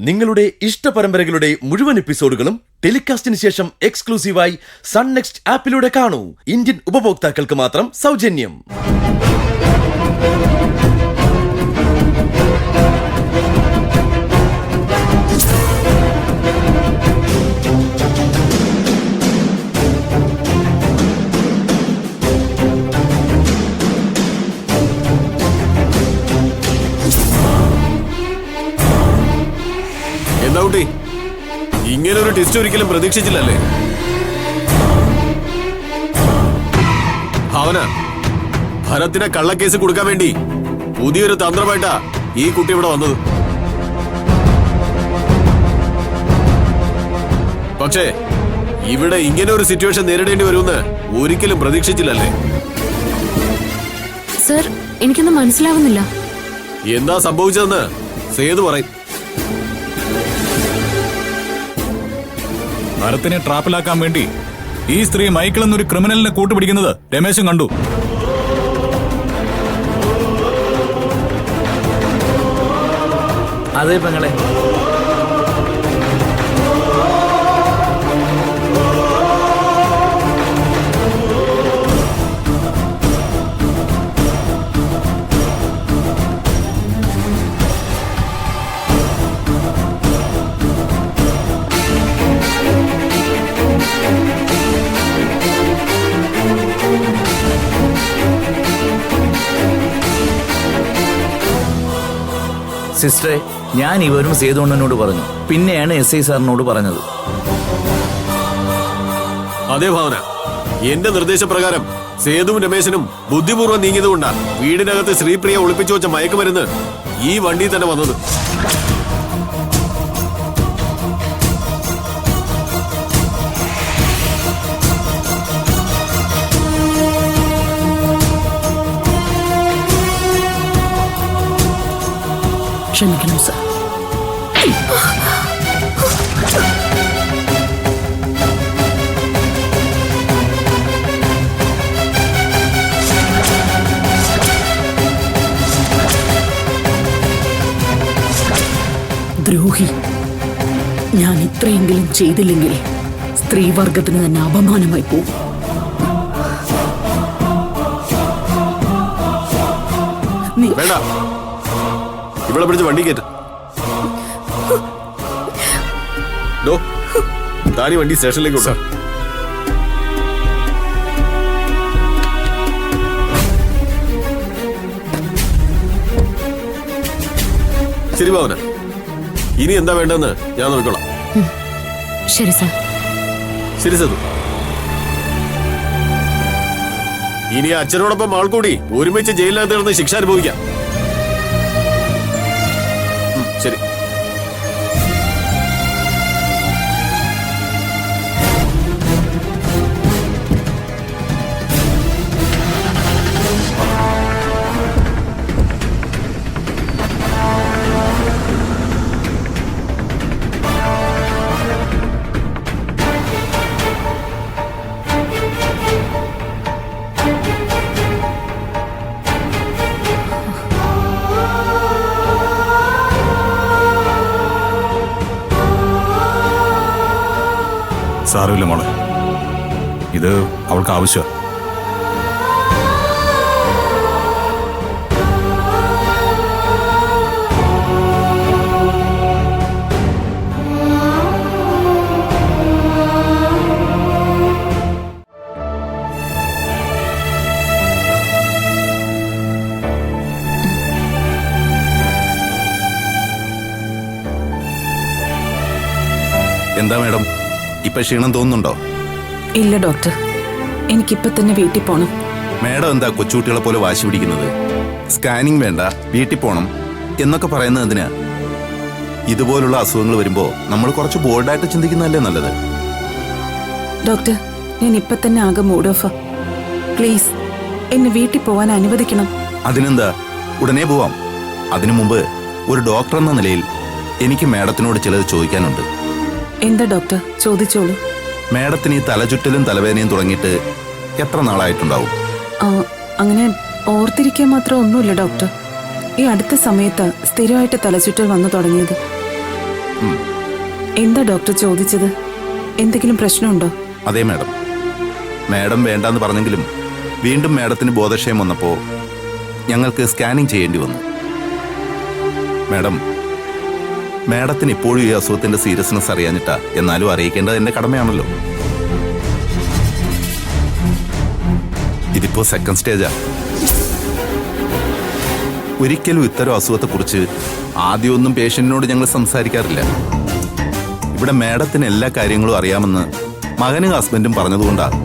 നിങ്ങളുടെ ഇഷ്ട പരമ്പരകളുടെ മുഴുവൻ എപ്പിസോഡുകളും ടെലികാസ്റ്റിന് ശേഷം എക്സ്ക്ലൂസീവായി സൺ നെക്സ്റ്റ് ആപ്പിലൂടെ കാണൂ. ഇന്ത്യൻ ഉപഭോക്താക്കൾക്ക് മാത്രം സൗജന്യം. എന്താ കുട്ടി, ഇങ്ങനെ ഒരു ടെസ്റ്റ് ഒരിക്കലും പ്രതീക്ഷിച്ചില്ലല്ലേ? ഭാവന, ഭരത്തിനെ കള്ളക്കേസ് കൊടുക്കാൻ വേണ്ടി പുതിയൊരു തന്ത്രമായിട്ടാ ഈ കുട്ടി ഇവിടെ വന്നത്. പക്ഷേ ഇവിടെ ഇങ്ങനെ ഒരു സിറ്റുവേഷൻ നേരിടേണ്ടി വരുമെന്ന് ഒരിക്കലും പ്രതീക്ഷിച്ചില്ലല്ലേ? സർ, എനിക്കൊന്നും മനസ്സിലാവുന്നില്ല. എന്താ സംഭവിച്ചതെന്ന് സേതു പറയും. ഭരത്തിനെ ട്രാപ്പിലാക്കാൻ വേണ്ടി ഈ സ്ത്രീ മൈക്കിൾ എന്നൊരു ക്രിമിനലിനെ കൂട്ടുപിടിക്കുന്നത് രമേശും കണ്ടു. അതെ പെങ്ങളെ, സിസ്റ്ററെ, ഞാൻ ഇവരും സേതുണ്ണനോട് പറഞ്ഞു, പിന്നെയാണ് SI സാറിനോട് പറഞ്ഞത്. അതേ ഭാവന, എന്റെ നിർദ്ദേശപ്രകാരം സേതുവും രമേശനും ബുദ്ധിപൂർവ്വം നീങ്ങിയതുകൊണ്ടാണ് വീടിനകത്ത് ശ്രീപ്രിയ ഒളിപ്പിച്ചു വെച്ച മയക്കുമരുന്ന് ഈ വണ്ടി തന്നെ വന്നത്. ക്ഷമിക്കണം സർ. ദ്രോഹി, ഞാൻ ഇത്രയെങ്കിലും ചെയ്തില്ലെങ്കിൽ സ്ത്രീവർഗത്തിന് തന്നെ അപമാനമായി പോകും. വേണ്ട, ഇവിടെ പിടിച്ച് വണ്ടി കയറ്റ. താനി വണ്ടി സ്റ്റേഷനിലേക്ക് കൊണ്ടു. ശരി ഭാവന, ഇനി എന്താ വേണ്ടെന്ന് ഞാൻ നോക്കിക്കോളാം. ശരി സർ. ശരി സതു. ഇനി അച്ഛനോടൊപ്പം ആൾ കൂടി ഒരുമിച്ച് ജയിലിനകത്ത് കിടന്ന് ശിക്ഷ അനുഭവിക്കാം. ശരി. സാരമില്ല മോളെ, ഇത് അവൾക്ക് ആവശ്യം. എന്താ മാഡം, ഇപ്പൊ ക്ഷീണം തോന്നുന്നുണ്ടോ? ഇല്ല ഡോക്ടർ, എനിക്കിപ്പൊ തന്നെ വീട്ടിൽ പോണം. മാഡം എന്താ കൊച്ചുകുട്ടികളെ പോലെ വാശി പിടിക്കുന്നത്? സ്കാനിങ് വേണ്ട, വീട്ടിൽ പോണം എന്നൊക്കെ പറയുന്നത് എന്തിനാ? ഇതുപോലുള്ള അസുഖങ്ങൾ വരുമ്പോ നമ്മൾ കുറച്ച് ബോൾഡായിട്ട് ചിന്തിക്കുന്നതല്ലേ നല്ലത്. ഡോക്ടർ, ഞാൻ ഇപ്പൊ തന്നെ ആകെ മൂഡ് ഓഫാ. പ്ലീസ് എന്നെ വീട്ടിൽ പോവാൻ അനുവദിക്കണം. അതിനെന്താ, ഉടനെ പോവാം. അതിനു മുമ്പ് ഒരു ഡോക്ടർ എന്ന നിലയിൽ എനിക്ക് മാഡത്തിനോട് ചിലത് ചോദിക്കാനുണ്ട്. എന്താ ഡോക്ടർ, ചോദിച്ചോളൂ. മാഡത്തിന് ഈ തലചുറ്റലും തലവേദനയും തുടങ്ങിയിട്ട് എത്ര നാളായിട്ടുണ്ടാവും? അങ്ങനെ ഓർത്തിരിക്കാൻ മാത്രം ഒന്നുമില്ല ഡോക്ടർ. ഈ അടുത്ത സമയത്ത് സ്ഥിരമായിട്ട് തലചുറ്റൽ വന്നു തുടങ്ങിയത്. എന്താ ഡോക്ടർ ചോദിച്ചത്? എന്തെങ്കിലും പ്രശ്നമുണ്ടോ? അതെ മാഡം. മാഡം വേണ്ടാന്ന് പറഞ്ഞെങ്കിലും വീണ്ടും മാഡത്തിന് ബോധക്ഷയം വന്നപ്പോൾ ഞങ്ങൾക്ക് സ്കാനിങ് ചെയ്യേണ്ടി വന്നു. മാഡത്തിന് ഇപ്പോഴും ഈ അസുഖത്തിന്റെ സീരിയസ്നെസ് അറിയാഞ്ഞിട്ടാ. എന്നാലും അറിയിക്കേണ്ടത് എന്റെ കടമയാണല്ലോ. ഇതിപ്പോ സെക്കൻഡ് സ്റ്റേജാ. ഒരിക്കലും ഇത്തരം അസുഖത്തെക്കുറിച്ച് ആദ്യമൊന്നും പേഷ്യന്റിനോട് ഞങ്ങൾ സംസാരിക്കാറില്ല. ഇവിടെ മാഡത്തിന് എല്ലാ കാര്യങ്ങളും അറിയാമെന്ന് മകനും ഹസ്ബൻഡും പറഞ്ഞതുകൊണ്ടാണ്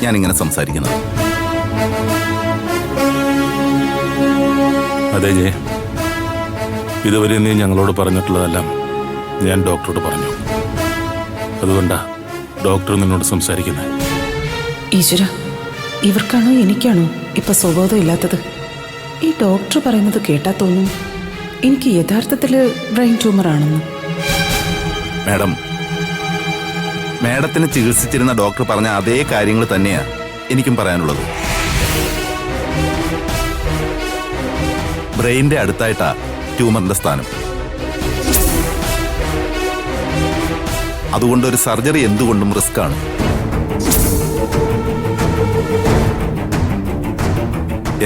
ഞാനിങ്ങനെ സംസാരിക്കുന്നത്. അതെ ജയ, ഇതുവരെ നീ ഞങ്ങളോട് പറഞ്ഞിട്ടുള്ളതെല്ലാം ഞാൻ ഡോക്ടറോട് പറഞ്ഞു. അതുകൊണ്ടാ ഡോക്ടർ നിന്നോട് സംസാരിക്കുന്നത്. ഈശ്വര, ഇവർക്കാണോ എനിക്കാണോ ഇപ്പൊ സ്വബോധം ഇല്ലാത്തത്? ഈ ഡോക്ടർ പറയുന്നത് കേട്ടാ തോന്നും എനിക്ക് യഥാർത്ഥത്തില് ബ്രെയിൻ ട്യൂമർ ആണെന്ന്. മാഡത്തിന് ചികിത്സിച്ചിരുന്ന ഡോക്ടർ പറഞ്ഞ അതേ കാര്യങ്ങൾ തന്നെയാ എനിക്കും പറയാനുള്ളത്. ബ്രെയിനിന്റെ അടുത്തായിട്ടാ ട്യൂമറിന്റെ സ്ഥാനം. അതുകൊണ്ട് ഒരു സർജറി എന്തുകൊണ്ടും റിസ്ക് ആണ്.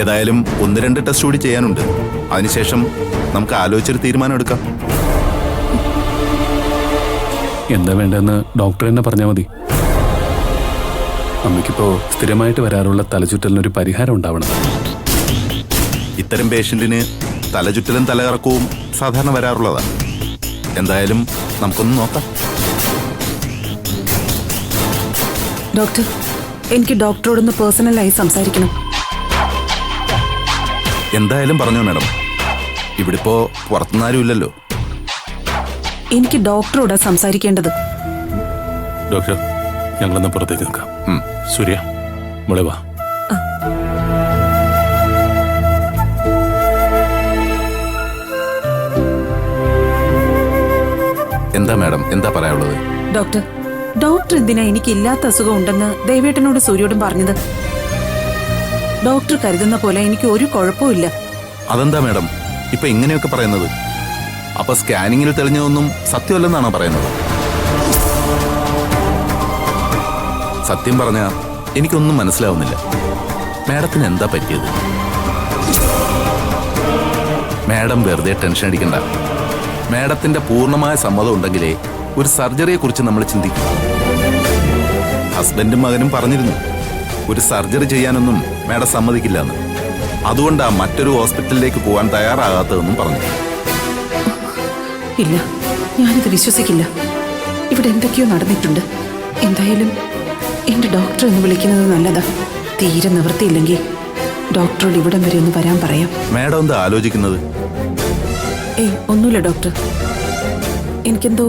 ഏതായാലും 1-2 ടെസ്റ്റ് കൂടി ചെയ്യാനുണ്ട്. അതിനുശേഷം നമുക്ക് ആലോചിച്ചൊരു തീരുമാനം എടുക്കാം. എന്താ വേണ്ടതെന്ന് ഡോക്ടർ തന്നെ പറഞ്ഞാൽ മതി. അമ്മയ്ക്കിപ്പോ സ്ഥിരമായിട്ട് വരാറുള്ള തലചുറ്റലിനൊരു പരിഹാരം ഉണ്ടാവണം. ഇത്തരം പേഷ്യന്റിന് തലചുറ്റലും തലകറക്കവും സാധാരണ വരാറുള്ളതാണ്. എന്തായാലും നമുക്കൊന്ന് നോക്കാം. ഡോക്ടർ, എനിക്ക് ഡോക്ടറോടൊന്ന് പേഴ്സണലായി സംസാരിക്കണം. എന്തായാലും പറഞ്ഞോ മാഡം. ഇവിടിപ്പോ പുറത്തുനിന്നാരും ഇല്ലല്ലോ. എനിക്ക് ഡോക്ടറോടാ സംസാരിക്കേണ്ടത്. ഡോക്ടർ, ഞങ്ങളൊന്ന് പുറത്തേക്ക് നിൽക്കാം. സൂര്യ, മോളെ വാ. എന്താ മാഡം, എന്താ പറയാനുള്ളത്? ഡോക്ടർ എന്തിനാ എനിക്ക് ഇല്ലാത്ത അസുഖം ഉണ്ടെന്ന് ദേവേട്ടനോട് സൂര്യോടും പറഞ്ഞത്? ഡോക്ടർ കരുതുന്ന പോലെ എനിക്ക് ഒരു കുഴപ്പമില്ല. അതെന്താ മാഡം ഇപ്പൊ ഇങ്ങനെയൊക്കെ പറയുന്നത്? അപ്പൊ സ്കാനിങ്ങിൽ തെളിഞ്ഞതൊന്നും സത്യമല്ലെന്നാണോ പറയുന്നത്? സത്യം പറഞ്ഞ എനിക്കൊന്നും മനസ്സിലാവുന്നില്ല. മാഡത്തിന് എന്താ പറ്റിയത്? മാഡം വെറുതെ ടെൻഷൻ അടിക്കണ്ട. മാഡത്തിന്റെ പൂർണ്ണമായ സമ്മതം ഉണ്ടെങ്കിലേ ഒരു സർജറിയെ കുറിച്ച് നമ്മൾ ചിന്തിക്കും. ഹസ്ബൻഡും മകനും പറഞ്ഞിരുന്നു ഒരു സർജറി ചെയ്യാനൊന്നും മാഡം സമ്മതിക്കില്ല എന്ന്. അതുകൊണ്ടാ മറ്റൊരു ഹോസ്പിറ്റലിലേക്ക് പോകാൻ തയ്യാറാകാത്തതെന്നും പറഞ്ഞു. ഇല്ല, ഞാനിത് വിശ്വസിക്കില്ല. ഇവിടെ എന്തൊക്കെയോ നടന്നിട്ടുണ്ട്. എന്തായാലും എന്റെ ഡോക്ടർ എന്ന് വിളിക്കുന്നത് നല്ലതാ. തീരെ നിവൃത്തിയില്ലെങ്കിൽ ഡോക്ടറോട് ഇവിടം വരെ ഒന്ന് വരാൻ പറയാം. മാഡം എന്താ ആലോചിക്കുന്നത്? ഒന്നുമില്ല ഡോക്ടർ, എനിക്കെന്തോ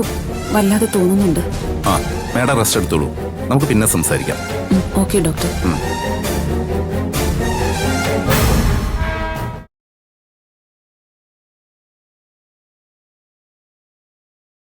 വല്ലാതെ തോന്നുന്നുണ്ട്. മാഡം റെസ്റ്റ് എടുത്തോളൂ. നമുക്ക് പിന്നെ സംസാരിക്കാം. Okay doctor.